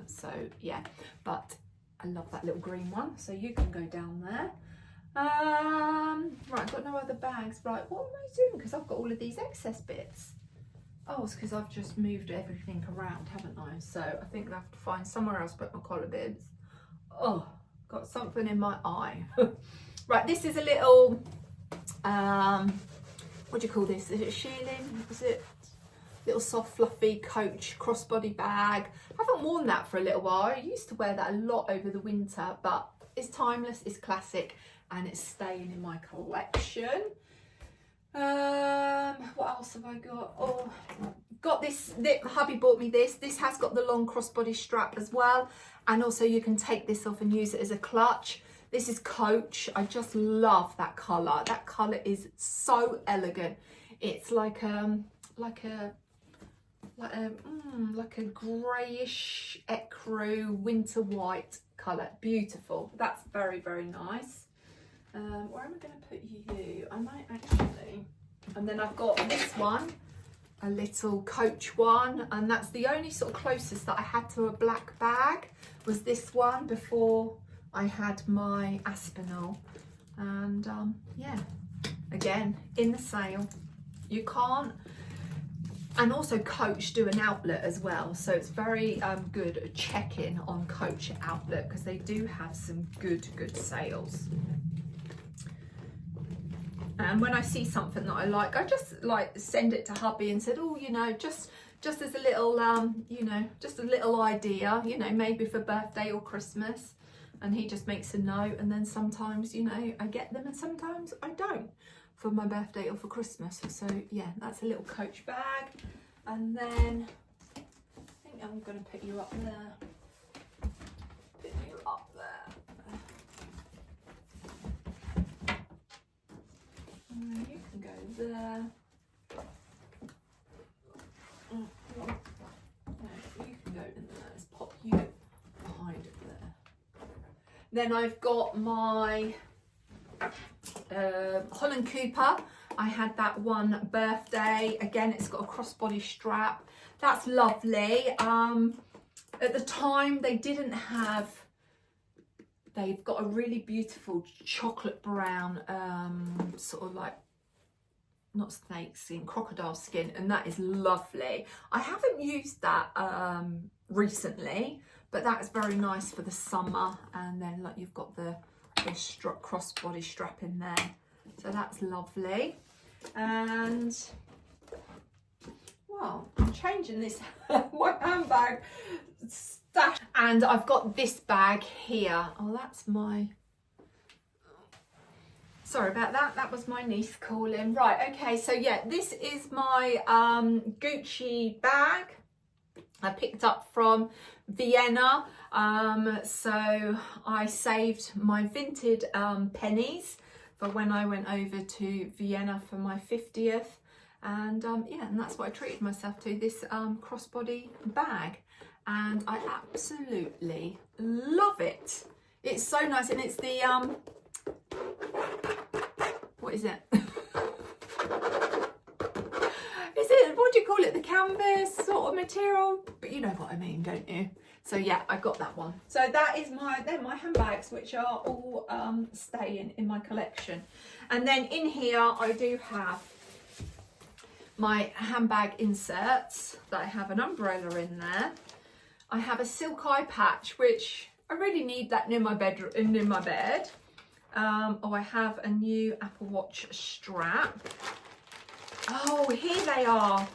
So yeah, but I love that little green one, so you can go down there. Right, I've got no other bags. Right, what am I doing? Because I've got all of these excess bits. Oh, it's because I've just moved everything around, haven't I? So I think I have to find somewhere else to put my collar bibs. Oh, got something in my eye. Right, this is a little what do you call this? Is it shearling? Is it little soft fluffy Coach crossbody bag? I haven't worn that for a little while. I used to wear that a lot over the winter, but it's timeless, it's classic, and it's staying in my collection. What else have I got? Oh, got this, hubby bought me this. This has got the long crossbody strap as well, and also you can take this off and use it as a clutch. This is Coach. I just love that colour. That colour is so elegant. It's like a greyish ecru winter white colour. Beautiful. That's very, very nice. Where am I going to put you? I might actually. And then I've got this one, a little Coach one, and that's the only sort of closest that I had to a black bag was this one before I had my Aspinall. And yeah, again in the sale. You can't. And also Coach do an outlet as well, so it's very good at checking on Coach outlet because they do have some good sales. And when I see something that I like, I just like send it to hubby and said, oh, you know, just as a little you know, just a little idea, you know, maybe for birthday or Christmas. And he just makes a note, and then sometimes, you know, I get them and sometimes I don't for my birthday or for Christmas. So yeah, that's a little Coach bag. And then I think I'm going to put you up there. Put you up there. You can go there. No, you can go in there. Let's pop you behind it there. Then I've got my Holland Cooper. I had that one birthday. Again, it's got a crossbody strap. That's lovely. At the time, they didn't have. They've got a really beautiful chocolate brown, sort of like, not snake skin, crocodile skin, and that is lovely. I haven't used that recently, but that's very nice for the summer. And then like you've got the crossbody strap in there, so that's lovely. And well, I'm changing this my handbag stash, and I've got this bag here. Oh, that's my, sorry about that, that was my niece calling. Right, okay, so yeah, this is my Gucci bag I picked up from Vienna. So I saved my vintage pennies for when I went over to Vienna for my 50th. And yeah, and that's what I treated myself to, this crossbody bag. And I absolutely love it. It's so nice, and it's the, what is it? Is it, what do you call it? The canvas sort of material? But you know what I mean, don't you? So yeah, I got that one. So that is they're my handbags, which are all staying in my collection. And then in here, I do have my handbag inserts, that I have an umbrella in there. I have a silk eye patch, which I really need that near my bedroom, in my bed. Oh, I have a new Apple Watch strap. Oh, here they are.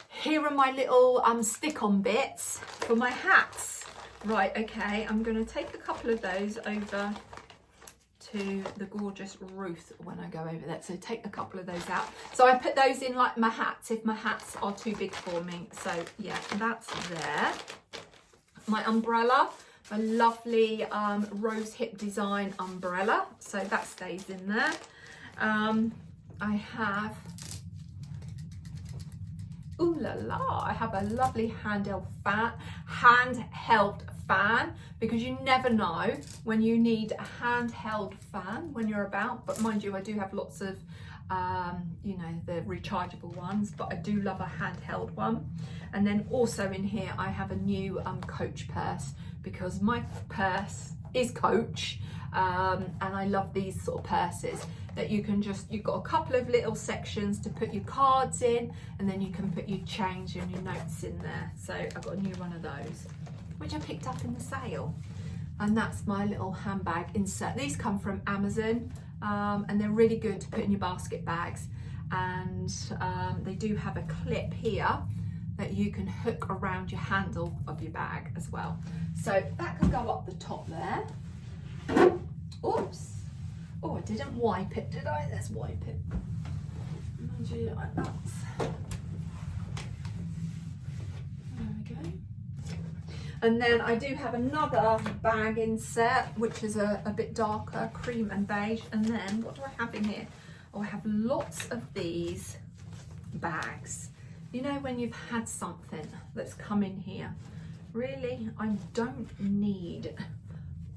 Here are my little stick-on bits for my hats. Right, okay, I'm going to take a couple of those over to the gorgeous Ruth when I go over there. So take a couple of those out. So I put those in like my hats if my hats are too big for me. So yeah, that's there. My umbrella, a lovely rose hip design umbrella. So that stays in there. I have, ooh la la, I have a lovely handheld fan, because you never know when you need a handheld fan when you're about. But mind you, I do have lots of you know, the rechargeable ones, but I do love a handheld one. And then also in here I have a new Coach purse, because my purse is Coach, and I love these sort of purses that you can just, you've got a couple of little sections to put your cards in, and then you can put your change and your notes in there. So I've got a new one of those, which I picked up in the sale. And that's my little handbag insert. These come from Amazon, and they're really good to put in your basket bags. And they do have a clip here that you can hook around your handle of your bag as well. So that can go up the top there. Oops. Oh, I didn't wipe it, did I? Let's wipe it. Like that. There we go. And then I do have another bag insert, which is a bit darker, cream and beige. And then what do I have in here? Oh, I have lots of these bags. You know, when you've had something that's come in here, really, I don't need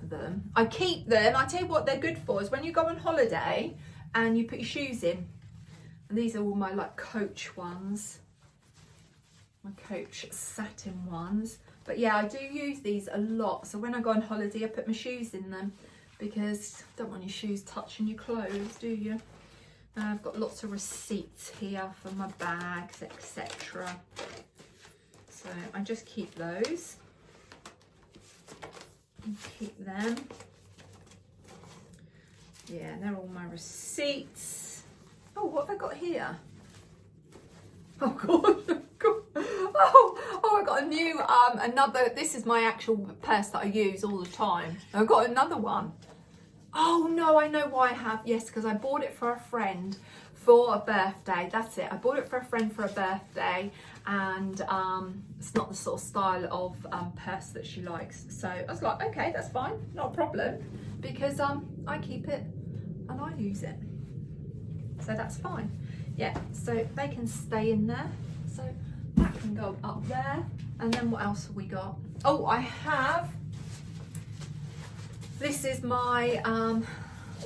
them. I keep them. I tell you what they're good for is when you go on holiday and you put your shoes in. And these are all my like Coach ones, my Coach satin ones. But yeah, I do use these a lot. So when I go on holiday, I put my shoes in them, because you don't want your shoes touching your clothes, do you? I've got lots of receipts here for my bags, etc. So I just keep those and keep them. Yeah, they're all my receipts. Oh, what have I got here? Oh God. Oh, I got a new, another, this is my actual purse that I use all the time. I've got another one. Oh no, I know why I have. Yes, because I bought it for a friend for a birthday. That's it. I bought it for a friend for a birthday, and it's not the sort of style of purse that she likes. So I was like, okay, that's fine, not a problem, because I keep it and I use it. So that's fine. Yeah, so they can stay in there. So that can go up there. And then what else have we got? Oh, I have, this is my,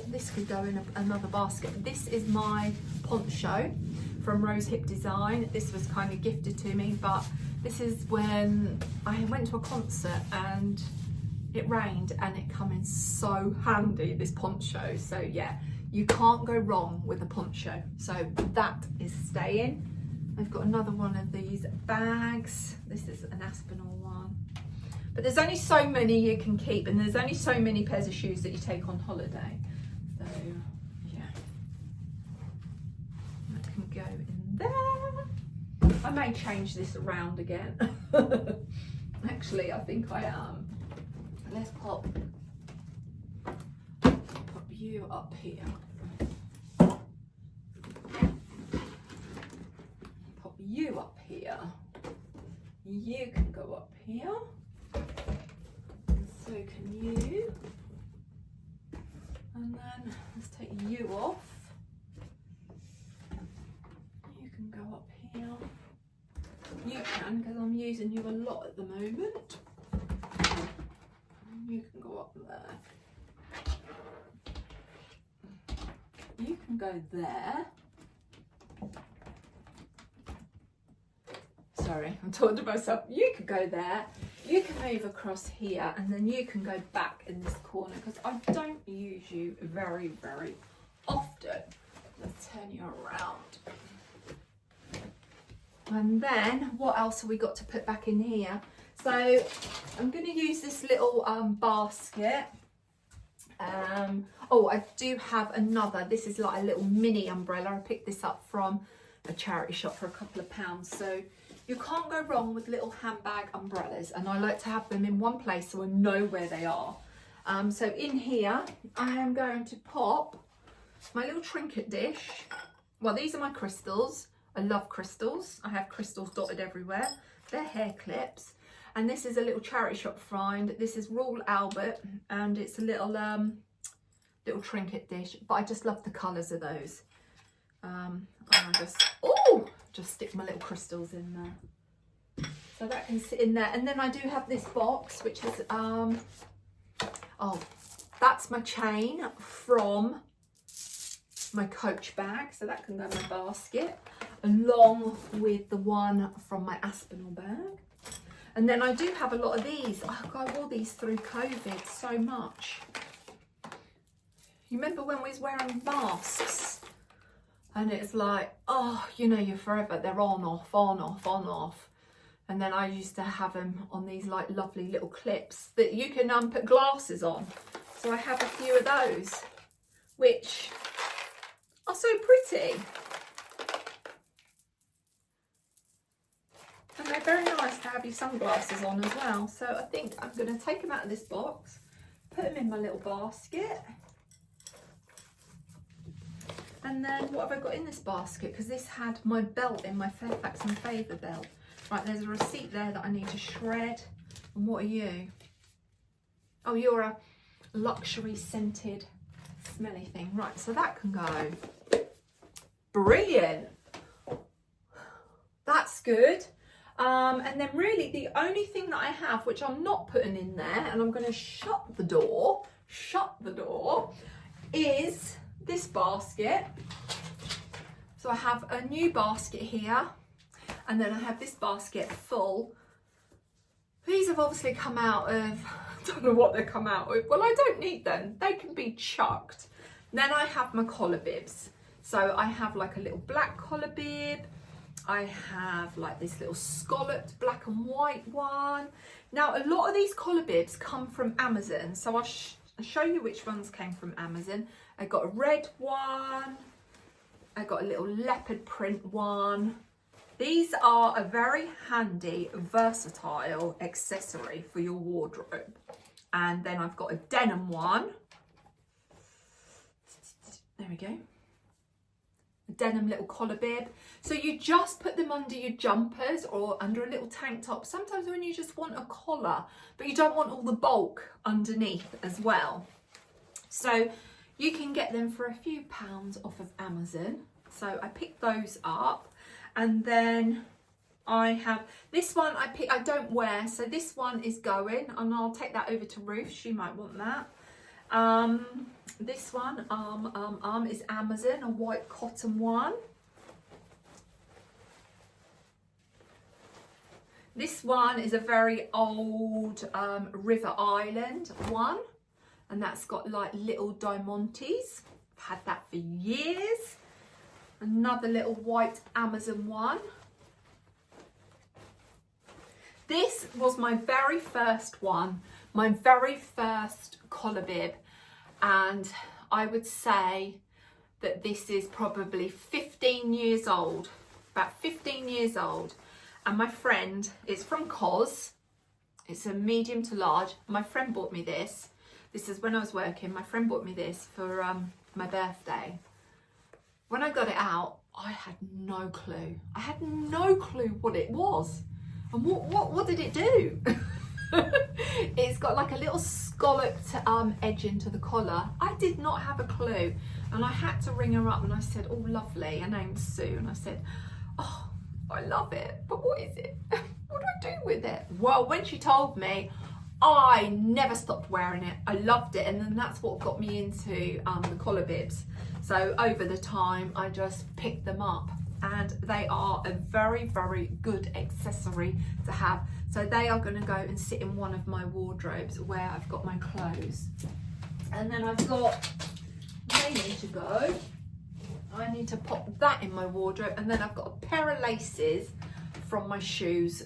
this could go in another basket. This is my poncho from Rose Hip Design. This was kind of gifted to me, but this is when I went to a concert and it rained, and it come in so handy, this poncho. So yeah, you can't go wrong with a poncho. So that is staying. I've got another one of these bags. This is an Aspinall one. But there's only so many you can keep, and there's only so many pairs of shoes that you take on holiday. So yeah, that can go in there. I may change this around again. Actually, I think I am. Let's pop you up here. Pop you up here. You can go up here. And so can you. And then let's take you off. You can go up here. You can, because I'm using you a lot at the moment. You can go up there. You can go there. Sorry, I'm talking to myself. You can go there. You can move across here, and then you can go back in this corner, because I don't use you very, very often. Let's turn you around. And then what else have we got to put back in here? So I'm going to use this little basket. Oh, I do have another. This is like a little mini umbrella. I picked this up from a charity shop for a couple of pounds. So you can't go wrong with little handbag umbrellas, and I like to have them in one place so I know where they are. So in here I am going to pop my little trinket dish. Well, these are my crystals. I love crystals. I have crystals dotted everywhere. They're hair clips. And this is a little charity shop find. This is Royal Albert, and it's a little little trinket dish. But I just love the colours of those. And I just stick my little crystals in there. So that can sit in there. And then I do have this box, which is oh, that's my chain from my Coach bag. So that can go in my basket, along with the one from my Aspinall bag. And then I do have a lot of these. Oh, God, I wore these through COVID so much. You remember when we was wearing masks? And it's like, oh, you know, you're forever. They're on, off, on, off, on, off. And then I used to have them on these like lovely little clips that you can put glasses on. So I have a few of those, which are so pretty. And they're very nice to have your sunglasses on as well. So I think I'm going to take them out of this box, put them in my little basket. And then what have I got in this basket? Because this had my belt in, my Fairfax and Favour belt. Right, there's a receipt there that I need to shred. And what are you? Oh, you're a luxury scented smelly thing. Right, so that can go. Brilliant. That's good. And then really the only thing that I have, which I'm not putting in there, and I'm going to shut the door, is this basket. So I have a new basket here, and then I have this basket full. These have obviously come out of, I don't know what they come out of. Well, I don't need them. They can be chucked. Then I have my collar bibs. So I have like a little black collar bib. I have like this little scalloped black and white one. Now a lot of these collar bibs come from Amazon, so I'll show you which ones came from Amazon. I got a red one, I got a little leopard print one. These are a very handy, versatile accessory for your wardrobe. And then I've got a denim one. There we go. A denim little collar bib. So you just put them under your jumpers or under a little tank top. Sometimes when you just want a collar, but you don't want all the bulk underneath as well. So you can get them for a few pounds off of Amazon. So I picked those up. And then I have this one I don't wear, so this one is going, and I'll take that over to Ruth. She might want that. This one is Amazon, a white cotton one. This one is a very old River Island one, and that's got like little diamantes. I've had that for years. Another little white Amazon one. This was my very first one, my very first collar bib, and I would say that this is probably 15 years old, about 15 years old. And my friend, it's from COS, it's a medium to large. My friend bought me this. This is when I was working. My friend bought me this for my birthday. When I got it out, I had no clue. I had no clue what it was. And what did it do? It's got like a little scalloped edge into the collar. I did not have a clue. And I had to ring her up and I said, oh, lovely. Her name's Sue. And I said, oh, I love it. But what is it? What do I do with it? Well, when she told me, I never stopped wearing it. I loved it, and then that's what got me into the collar bibs. So over the time, I just picked them up, and they are a very, very good accessory to have. So they are going to go and sit in one of my wardrobes where I've got my clothes. And then I've got, they need to go. I need to pop that in my wardrobe, and then I've got a pair of laces from my shoes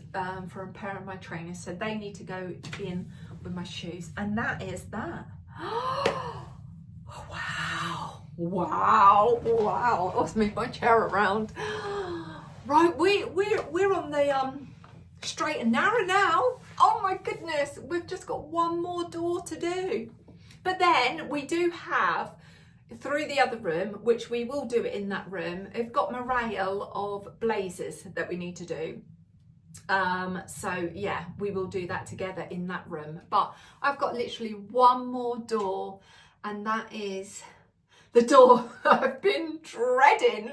for a pair of my trainers, so they need to go in with my shoes, and that is that. Wow, let's move my chair around. Right, we're on the straight and narrow now. Oh my goodness, we've just got one more door to do, but then we do have through the other room, which we will do it in that room. I've got my rail of blazers that we need to do. So yeah, we will do that together in that room. But I've got literally one more door, and that is the door I've been dreading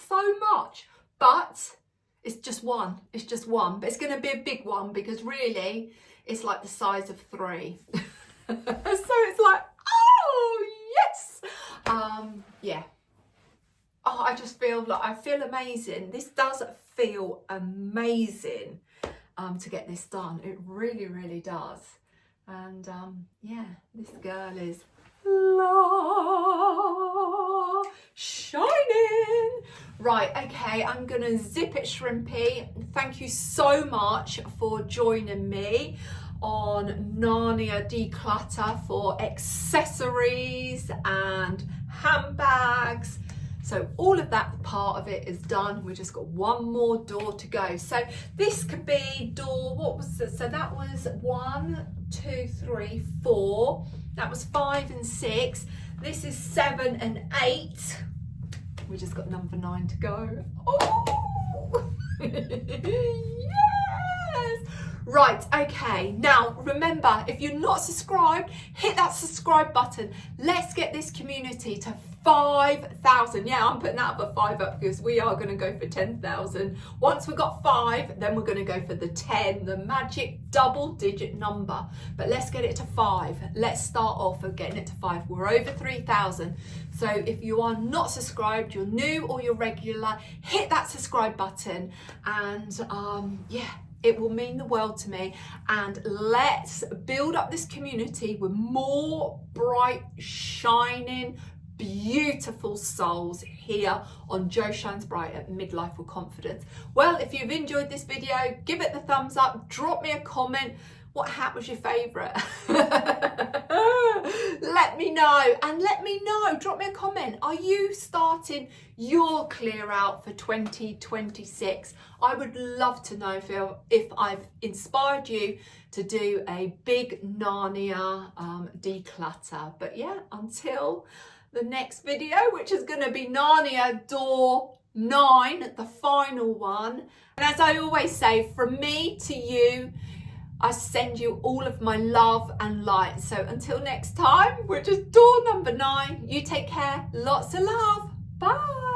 so much. But it's just one, but it's going to be a big one because really it's like the size of 3. So it's like, oh yes. Yeah. Oh, I just feel like I feel amazing. This does feel amazing to get this done. It really, really does. And yeah, this girl is shining. Right, okay, I'm gonna zip it, Shrimpy. Thank you so much for joining me on Narnia Declutter for accessories and handbags. So all of that part of it is done. We just got one more door to go. So this could be door, what was it? So that was 1, 2, 3, 4. That was 5 and 6. This is 7 and 8. We just got number 9 to go. Oh, yes. Right, okay, now remember, if you're not subscribed, hit that subscribe button. Let's get this community to 5,000. Yeah, I'm putting that other 5 up because we are going to go for 10,000. Once we've got 5, then we're going to go for the 10, the magic double-digit number. But let's get it to 5. Let's start off with getting it to 5. We're over 3,000. So if you are not subscribed, you're new or you're regular, hit that subscribe button, and yeah, it will mean the world to me. And let's build up this community with more bright, shining, beautiful souls here on Jo Shines Bright at Midlife with Confidence. Well, if you've enjoyed this video, give it the thumbs up, drop me a comment. What hat was your favourite? Let me know, and let me know, drop me a comment. Are you starting your clear out for 2026? I would love to know if I've inspired you to do a big Narnia declutter. But yeah, until the next video, which is going to be Narnia Door 9, the final one. And as I always say, from me to you, I send you all of my love and light. So until next time, which is door number 9, you take care. Lots of love. Bye.